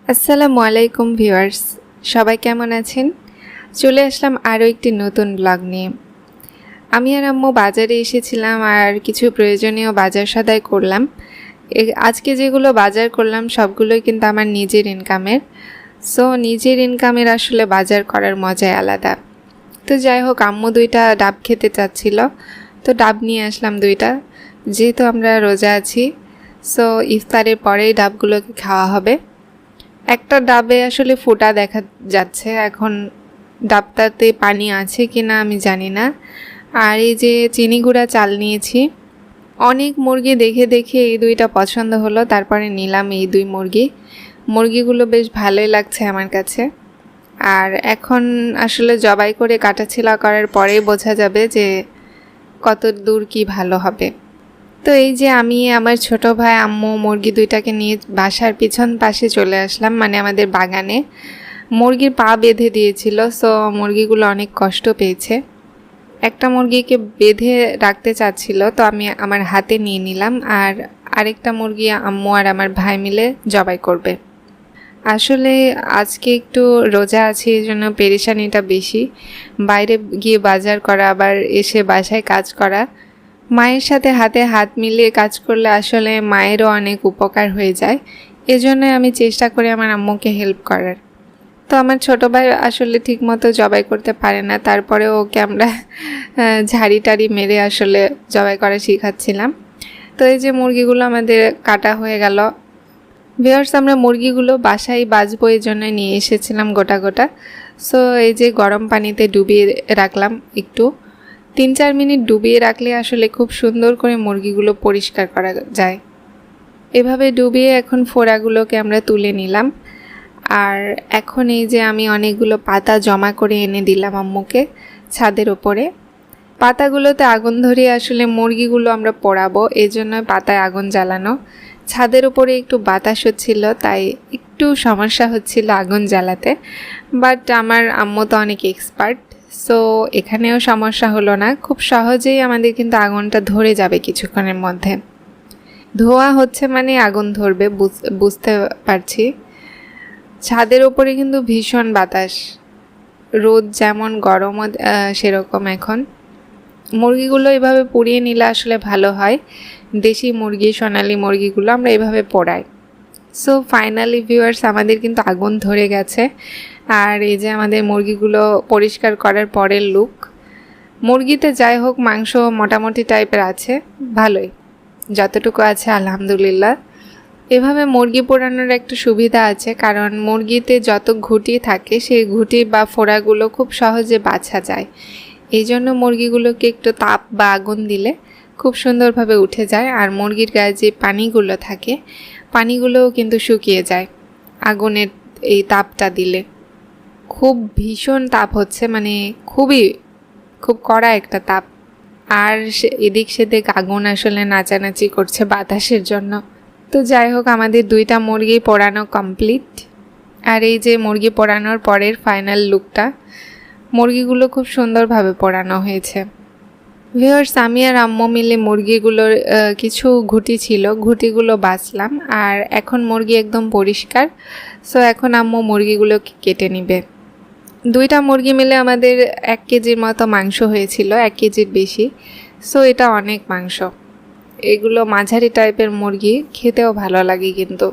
আসসালামু আলাইকুম ভিউয়ার্স, সবাই কেমন আছেন? চলে আসলাম আরও একটি নতুন ব্লগ নিয়ে। আমি আর আম্মু বাজারে এসেছিলাম আর কিছু প্রয়োজনীয় বাজার সদাই করলাম। আজকে যেগুলো বাজার করলাম সবগুলোই কিন্তু আমার নিজের ইনকামের। সো নিজের ইনকামের আসলে বাজার করার মজাই আলাদা। তো যাই হোক, আম্মু 2টা ডাব খেতে চাচ্ছিল, তো ডাব নিয়ে আসলাম 2টা। যেহেতু আমরা রোজা আছি, সো ইফতারের পরেই ডাবগুলোকে খাওয়া হবে। একটা ডাবে আসলে ফোঁটা দেখা যাচ্ছে, এখন ডাবটাতে পানি আছে কিনা আমি জানি না। আর এই যে চিনি গুঁড়া চাল নিয়েছি। অনেক মুরগি দেখে দেখে এই 2টা পছন্দ হলো, তারপরে নিলাম এই 2 মুরগিগুলো বেশ ভালোই লাগছে আমার কাছে। আর এখন আসলে জবাই করে কাটাছিলা করার পরেই বোঝা যাবে যে কত দূর কি ভালো হবে। তো এই যে আমি আমার ছোট ভাই, আম্মু মুরগি 2টাকে নিয়ে বাসার পিছন পাশে চলে আসলাম, মানে আমাদের বাগানে। মুরগির পা বেঁধে দিয়েছিল, সো মুরগিগুলো অনেক কষ্ট পেয়েছে। একটা মুরগিকে বেঁধে রাখতে চাচ্ছিল, তো আমি আমার হাতে নিয়ে নিলাম, আর আরেকটা মুরগি আম্মু আর আমার ভাই মিলে জবাই করবে। আসলে আজকে একটু রোজা আছে, এই জন্য পেরেশানিটা বেশি। বাইরে গিয়ে বাজার করা, আবার এসে বাসায় কাজ করা। মায়ের সাথে হাতে হাত মিলিয়ে কাজ করলে আসলে মায়েরও অনেক উপকার হয়ে যায়। এজন্য আমি চেষ্টা করি আমার আম্মুকে হেল্প করার। তো আমার ছোটো ভাই আসলে ঠিকমতো জবাই করতে পারে না, তারপরে ওকে আমরা ঝাড়ি টাড়ি মেরে আসলে জবাই করা শেখাচ্ছিলাম। তো এই যে মুরগিগুলো আমাদের কাটা হয়ে গেল। ভিউয়ার্স, আমরা মুরগিগুলো বাসায় বাজবো এই জন্য নিয়ে এসেছিলাম গোটা গোটা। সো এই যে গরম পানিতে ডুবিয়ে রাখলাম একটু, 3-4 মিনিট ডুবিয়ে রাখলে আসলে খুব সুন্দর করে মুরগিগুলো পরিষ্কার করা যায়। এভাবে ডুবিয়ে এখন ফোড়াগুলোকে আমরা তুলে নিলাম। আর এখন এই যে আমি অনেকগুলো পাতা জমা করে এনে দিলাম আম্মুকে ছাদের ওপরে। পাতাগুলোতে আগুন ধরিয়ে আসলে মুরগিগুলো আমরা পোড়াবো, এই জন্য পাতায় আগুন জ্বালানো। ছাদের উপরে একটু বাতাস হচ্ছিল, তাই একটু সমস্যা হচ্ছিল আগুন জ্বালাতে, বাট আমার আম্মু তো অনেক এক্সপার্ট, সো এখানেও সমস্যা হলো না। খুব সহজেই আমাদের কিন্তু আগুনটা ধরে যাবে কিছুক্ষণের মধ্যে। ধোঁয়া হচ্ছে মানে আগুন ধরবে, বুঝতে পারছি। ছাদের ওপরে কিন্তু ভীষণ বাতাস, রোদ যেমন গরমও সেরকম। এখন মুরগিগুলো এভাবে পুড়িয়ে নিলে আসলে ভালো হয়। দেশি মুরগি, সোনালি মুরগিগুলো আমরা এভাবে পোড়াই। সো ফাইনালি ভিউয়ার্স, আমাদের কিন্তু আগুন ধরে গেছে। আর এই যে আমাদের মুরগিগুলো পরিষ্কার করার পরের লুক। মুরগিতে যাই হোক, মাংস মোটামুটি টাইপের আছে, ভালোই যতটুকু আছে আলহামদুলিল্লাহ। এভাবে মুরগি পোড়ানোর একটা সুবিধা আছে, কারণ মুরগিতে যত ঘুঁটি থাকে সেই ঘুঁটি বা ফোড়াগুলো খুব সহজে বাছা যায়। এই জন্য মুরগিগুলোকে একটু তাপ বা আগুন দিলে খুব সুন্দরভাবে উঠে যায়। আর মুরগির গায়ে যে পানিগুলো থাকে, পানিগুলোও কিন্তু শুকিয়ে যায় আগুনের এই তাপটা দিলে। খুব ভীষণ তাপ হচ্ছে, মানে খুব কড়া একটা তাপ। আর এদিক সেদিক আগুন আসলে নাচানাচি করছে বাতাসের জন্য। তো যাই হোক, আমাদের 2টা মুরগি পোড়ানো কমপ্লিট। আর এই যে মুরগি পোড়ানোর পরের ফাইনাল লুকটা, মুরগিগুলো খুব সুন্দরভাবে পোড়ানো হয়েছে। ভিউয়ার্স, আমি আর আম্মু মিলে মুরগিগুলোর কিছু ঘুঁটি ছিল, ঘুঁটিগুলো বাছলাম। আর এখন মুরগি একদম পরিষ্কার। সো এখন আম্মু মুরগিগুলোকে কেটে নিবে। 2টা মুরগি মিলে আমাদের 1 কেজির মতো মাংস হয়েছিল, 1 কেজির বেশি। সো এটা অনেক মাংস। এগুলো মাঝারি টাইপের মুরগি, খেতেও ভালো লাগে কিন্তু।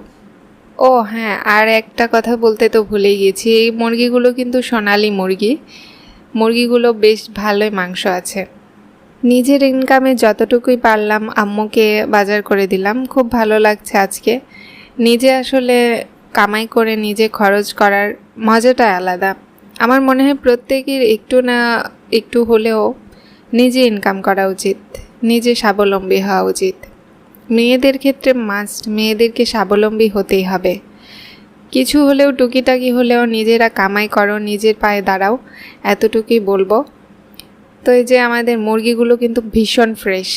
ও হ্যাঁ, আর একটা কথা বলতে তো ভুলেই গেছি, এই মুরগিগুলো কিন্তু সোনালি মুরগিগুলো বেশ ভালোই মাংস আছে। নিজের ইনকামে যতটুকুই পারলাম আম্মুকে বাজার করে দিলাম। খুব ভালো লাগছে আজকে। নিজে আসলে কামাই করে নিজে খরচ করার মজাটা আলাদা। আমার মনে হয় প্রত্যেকের একটু না একটু হলেও নিজে ইনকাম করা উচিত, নিজে স্বাবলম্বী হওয়া উচিত। মেয়েদের ক্ষেত্রে মাস্ট, মেয়েদেরকে স্বাবলম্বী হতেই হবে। কিছু হলেও, টুকিটাকি হলেও নিজেরা কামাই করো, নিজের পায়ে দাঁড়াও, এতটুকুই বলবো। তো এই যে আমাদের মুরগিগুলো কিন্তু ভীষণ ফ্রেশ।